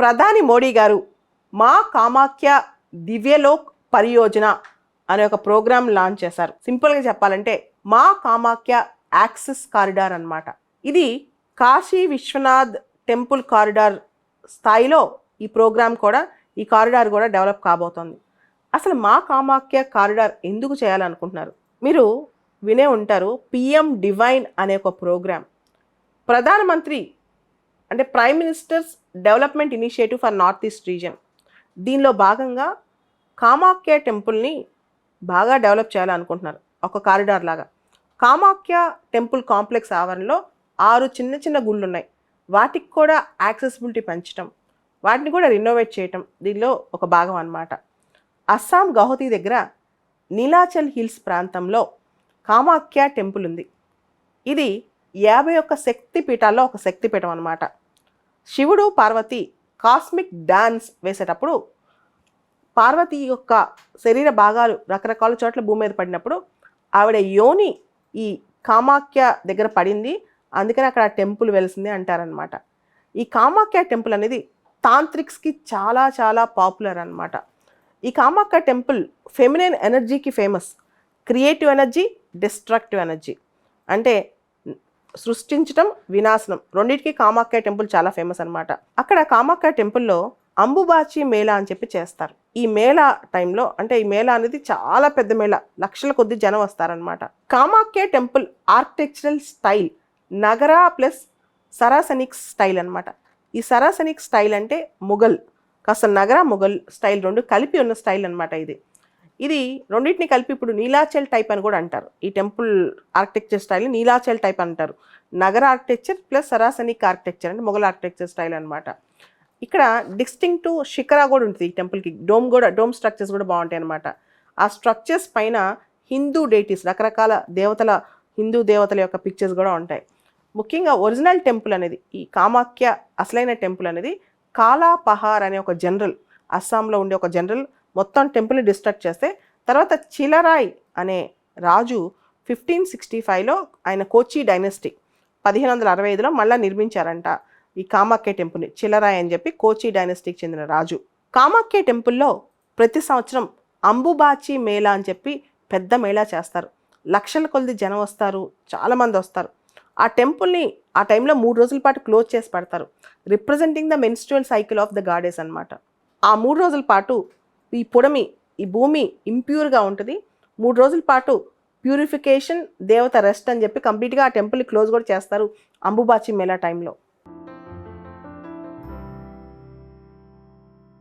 ప్రధాని మోడీ గారు మా కామాఖ్య దివ్యలోక్ పరియోజన అనే ఒక ప్రోగ్రామ్ లాంచ్ చేశారు. సింపుల్గా చెప్పాలంటే మా కామాఖ్య యాక్సెస్ కారిడార్ అన్నమాట. ఇది కాశీ విశ్వనాథ్ టెంపుల్ కారిడార్ స్థాయిలో ఈ ప్రోగ్రామ్ కూడా, ఈ కారిడార్ కూడా డెవలప్ కాబోతోంది. అసలు మా కామాఖ్య కారిడార్ ఎందుకు చేయాలనుకుంటున్నారు? మీరు వినే ఉంటారు పిఎం డివైన్ అనే ఒక ప్రోగ్రామ్. ప్రధానమంత్రి అంటే prime ministers development initiative for north east region. దీనిలో భాగంగా కామాఖ్య టెంపుల్ని బాగా డెవలప్ చేయాలనుకుంటున్నారు ఒక కారిడార్ లాగా. కామాఖ్య టెంపుల్ కాంప్లెక్స్ ఆవరణలో 6 చిన్న చిన్న గుళ్ళు ఉన్నాయి. వాటికి కూడా యాక్సెసిబిలిటీ పెంచడం, వాటిని కూడా రినోవేట్ చేయటం దీనిలో ఒక భాగం అన్నమాట. అస్సాం గౌహతి దగ్గర నీలాచల్ హిల్స్ ప్రాంతంలో కామాఖ్య టెంపుల్ ఉంది. ఇది 51 శక్తి పీఠాల్లో ఒక శక్తిపీఠం అన్నమాట. శివుడు పార్వతి కాస్మిక్ డాన్స్ వేసేటప్పుడు పార్వతి యొక్క శరీర భాగాలు రకరకాల చోట్ల భూమి మీద పడినప్పుడు ఆవిడ యోని ఈ కామాఖ్య దగ్గర పడింది, అందుకని అక్కడ టెంపుల్ వెలిసింది అంటారనమాట. ఈ కామాఖ్య టెంపుల్ అనేది తాంత్రిక్స్కి చాలా చాలా పాపులర్ అన్నమాట. ఈ కామాఖ్య టెంపుల్ ఫెమినైన్ ఎనర్జీకి famous. Creative energy, destructive energy అంటే సృష్టించడం, వినాశనం రెండింటికి కామాఖ్య టెంపుల్ చాలా ఫేమస్ అన్నమాట. అక్కడ కామాఖ్య టెంపుల్లో అంబుబాచి మేళా అని చెప్పి చేస్తారు. ఈ మేళా టైంలో, అంటే ఈ మేళా అనేది చాలా పెద్ద మేళా, లక్షల కొద్ది జనం వస్తారనమాట. Kamakhya temple architectural style Nagara plus Saracenic style అనమాట. ఈ సరాసనిక్ స్టైల్ అంటే ముఘల్, కాస్త నగర ముఘల్ స్టైల్ రెండు కలిపి ఉన్న స్టైల్ అనమాట. ఇది రెండింటిని కలిపి ఇప్పుడు నీలాచల్ టైప్ అని కూడా అంటారు. ఈ టెంపుల్ ఆర్కిటెక్చర్ స్టైల్ని నీలాచల్ టైప్ అంటారు. నగర ఆర్కిటెక్చర్ ప్లస్ సరాసనిక్ ఆర్కిటెక్చర్ అంటే మొఘల్ ఆర్కిటెక్చర్ స్టైల్ అనమాట. ఇక్కడ డిస్టింక్టివ్ శిఖరా కూడా ఉంటుంది ఈ టెంపుల్కి. డోమ్ స్ట్రక్చర్స్ కూడా బాగుంటాయి అనమాట. ఆ స్ట్రక్చర్స్ పైన హిందూ డేటీస్, రకరకాల హిందూ దేవతల యొక్క పిక్చర్స్ కూడా ఉంటాయి. ముఖ్యంగా ఒరిజినల్ టెంపుల్ అనేది, ఈ కామాఖ్య అసలైన టెంపుల్ అనేది కాలా పహార్ అనే ఒక జనరల్, అస్సాంలో ఉండే ఒక జనరల్ మొత్తం టెంపుల్ని డిస్ట్రక్ట్ చేస్తే తర్వాత చిలరాయ్ అనే రాజు 1565లో ఆయన కోచి డైనస్టీ 1565లో మళ్ళీ నిర్మించారంట ఈ కామాఖ్య టెంపుల్ని. చిలరాయ్ అని చెప్పి కోచి డైనస్టీకి చెందిన రాజు. కామాఖ్య టెంపుల్లో ప్రతి సంవత్సరం అంబుబాచి మేళా అని చెప్పి పెద్ద మేళా చేస్తారు. లక్షల కొద్ది జనం వస్తారు, చాలామంది వస్తారు. ఆ టెంపుల్ని ఆ టైంలో 3 రోజుల పాటు క్లోజ్ చేసి పెడతారు, representing the menstrual cycle of the goddess అనమాట. ఆ 3 రోజుల పాటు ఈ భూమి ఇంప్యూర్గా ఉంటుంది. 3 రోజుల పాటు ప్యూరిఫికేషన్, దేవత రెస్ట్ అని చెప్పి కంప్లీట్గా ఆ టెంపుల్ని క్లోజ్ కూడా చేస్తారు అంబుబాచి మేళా టైంలో.